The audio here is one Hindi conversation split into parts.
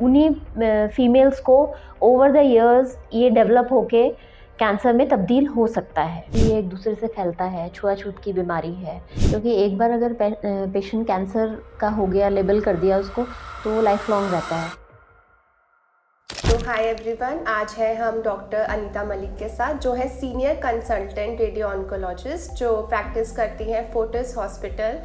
उन्हीं फीमेल्स को ओवर द इयर्स ये डेवलप होके कैंसर में तब्दील हो सकता है। ये एक दूसरे से फैलता है, छुआछूत की बीमारी है, क्योंकि एक बार अगर पेशेंट कैंसर का हो गया, लेबल कर दिया उसको, तो वो लाइफ लॉन्ग रहता है। तो हाय एवरीवन, आज है हम डॉक्टर अनीता मलिक के साथ, जो है सीनियर कंसल्टेंट रेडियो ऑन्कोलॉजिस्ट, जो प्रैक्टिस करती हैं फोर्टिस हॉस्पिटल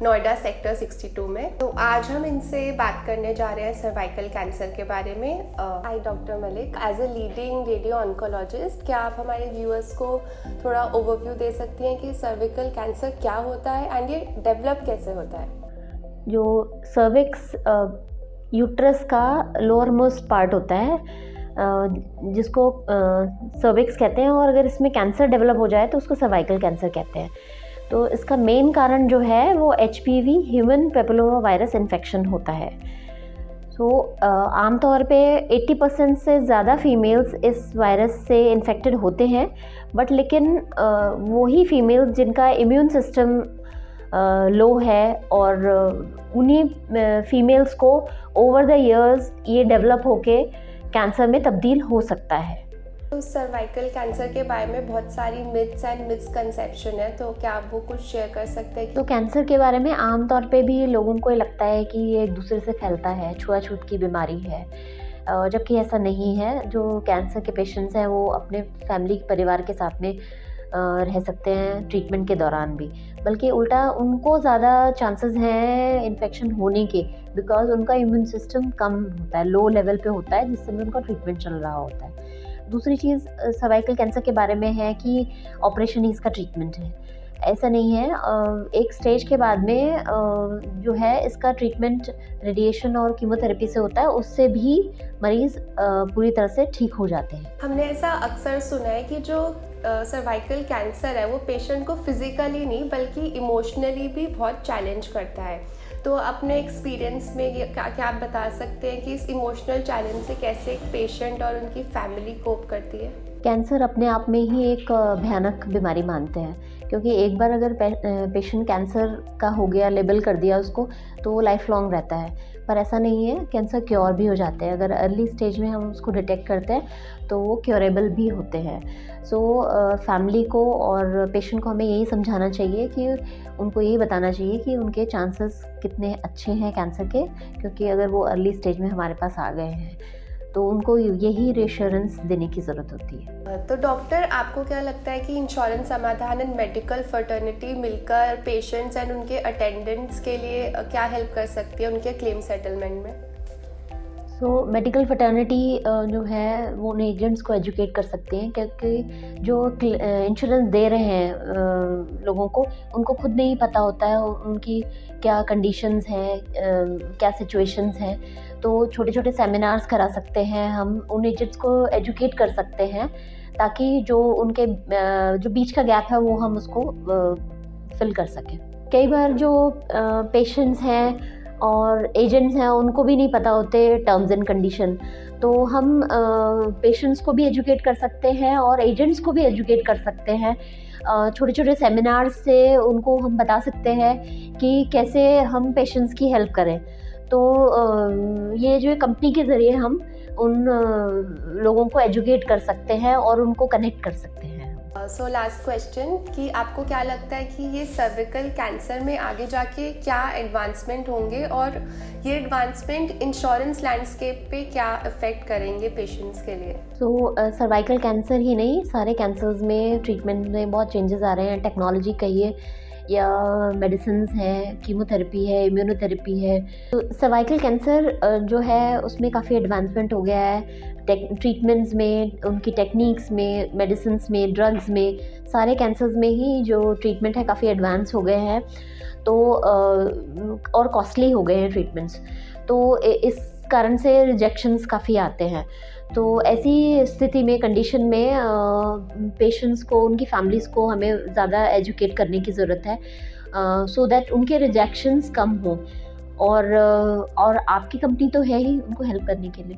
नोएडा सेक्टर 62 में। तो आज हम इनसे बात करने जा रहे हैं सर्वाइकल कैंसर के बारे में। Hi doctor Malik, as a leading radio oncologist, क्या आप हमारे व्यूअर्स को थोड़ा ओवरव्यू दे सकती हैं कि सर्विकल कैंसर क्या होता है एंड ये डेवलप कैसे होता है? जो सर्विक्स यूट्रस का लोअर मोस्ट पार्ट होता है, जिसको सर्विक्स कहते हैं, और अगर इसमें कैंसर डेवलप हो जाए तो उसको सर्वाइकल कैंसर कहते हैं। तो इसका मेन कारण जो है वो HPV human papilloma virus infection होता है। तो आमतौर पे 80% से ज़्यादा फीमेल्स इस वायरस से इन्फेक्टेड होते हैं, बट लेकिन वही फीमेल्स जिनका इम्यून सिस्टम लो है, और उन्हीं फीमेल्स को ओवर द इयर्स ये डेवलप होके कैंसर में तब्दील हो सकता है। तो सर्वाइकल कैंसर के बारे में बहुत सारी मिथ्स एंड मिसकंसेप्शन है, तो क्या आप वो कुछ शेयर कर सकते हैं? तो कैंसर के बारे में आमतौर पे भी लोगों को लगता है कि ये एक दूसरे से फैलता है, छुआछूत की बीमारी है, जबकि ऐसा नहीं है। जो कैंसर के पेशेंट्स हैं वो अपने फैमिली परिवार के साथ में रह सकते हैं ट्रीटमेंट के दौरान भी, बल्कि उल्टा उनको ज़्यादा चांसेस हैं इन्फेक्शन होने के, बिकॉज उनका इम्यून सिस्टम कम होता है, लो लेवल पे होता है, जिस समय उनका ट्रीटमेंट चल रहा होता है। दूसरी चीज़ सर्वाइकल कैंसर के बारे में है कि ऑपरेशन ही इसका ट्रीटमेंट है, ऐसा नहीं है। एक स्टेज के बाद में जो है इसका ट्रीटमेंट रेडिएशन और कीमोथेरेपी से होता है, उससे भी मरीज़ पूरी तरह से ठीक हो जाते हैं। हमने ऐसा अक्सर सुना है कि जो सर्वाइकल कैंसर है वो पेशेंट को फिजिकली नहीं बल्कि इमोशनली भी बहुत चैलेंज करता है। तो अपने एक्सपीरियंस में क्या आप बता सकते हैं कि इस इमोशनल चैलेंज से कैसे एक पेशेंट और उनकी फैमिली कोप करती है? कैंसर अपने आप में ही एक भयानक बीमारी मानते हैं, क्योंकि एक बार अगर पेशेंट कैंसर का हो गया, लेबल कर दिया उसको, तो वो लाइफ लॉन्ग रहता है। पर ऐसा नहीं है, कैंसर क्योर भी हो जाते हैं। अगर अर्ली स्टेज में हम उसको डिटेक्ट करते हैं तो वो क्योरेबल भी होते हैं। सो फैमिली को और पेशेंट को हमें यही समझाना चाहिए कि उनको यही बताना चाहिए कि उनके चांसेस कितने अच्छे हैं कैंसर के, क्योंकि अगर वो अर्ली स्टेज में हमारे पास आ गए हैं तो उनको यही रिएश्योरेंस देने की ज़रूरत होती है। तो डॉक्टर, आपको क्या लगता है कि इंश्योरेंस समाधान एंड मेडिकल फर्टर्निटी मिलकर पेशेंट्स एंड उनके अटेंडेंट्स के लिए क्या हेल्प कर सकती है उनके क्लेम सेटलमेंट में? सो मेडिकल फर्टर्निटी जो है वो उन एजेंट्स को एजुकेट कर सकते हैं, क्योंकि जो इंश्योरेंस दे रहे हैं लोगों को, उनको खुद नहीं पता होता है उनकी क्या कंडीशंस हैं, क्या सिचुएशंस हैं। तो छोटे छोटे सेमिनार्स करा सकते हैं, हम उन एजेंट्स को एजुकेट कर सकते हैं, ताकि जो उनके जो बीच का गैप है वो हम उसको फिल कर सकें। कई बार जो पेशेंट्स हैं और एजेंट्स हैं उनको भी नहीं पता होते टर्म्स एंड कंडीशन, तो हम पेशेंट्स को भी एजुकेट कर सकते हैं और एजेंट्स को भी एजुकेट कर सकते हैं। छोटे छोटे सेमिनार्स से उनको हम बता सकते हैं कि कैसे हम पेशेंट्स की हेल्प करें। तो ये जो कंपनी के ज़रिए हम उन लोगों को एजुकेट कर सकते हैं और उनको कनेक्ट कर सकते हैं। सो लास्ट क्वेश्चन, कि आपको क्या लगता है कि ये सर्विकल कैंसर में आगे जाके क्या एडवांसमेंट होंगे, और ये एडवांसमेंट इंश्योरेंस लैंडस्केप पे क्या इफेक्ट करेंगे पेशेंट्स के लिए? तो सर्वाइकल कैंसर ही नहीं, सारे कैंसर्स में ट्रीटमेंट में बहुत चेंजेस आ रहे हैं। टेक्नोलॉजी कहिए या मेडिसिन्स हैं, कीमोथेरेपी है, इम्यूनोथेरेपी है। तो सर्वाइकल कैंसर जो है उसमें काफ़ी एडवांसमेंट हो गया है ट्रीटमेंट्स में, उनकी टेक्निक्स में, मेडिसिन्स में, ड्रग्स में, सारे कैंसर्स में ही जो ट्रीटमेंट है काफ़ी एडवांस हो गए हैं। तो और कॉस्टली हो गए हैं ट्रीटमेंट्स, तो इस कारण से रिजेक्शंस काफ़ी आते हैं। तो ऐसी स्थिति में, कंडीशन में पेशेंट्स को, उनकी फैमिलीज़ को हमें ज़्यादा एजुकेट करने की ज़रूरत है, सो दैट उनके रिजेक्शंस कम हों। और आपकी कंपनी तो है ही उनको हेल्प करने के लिए।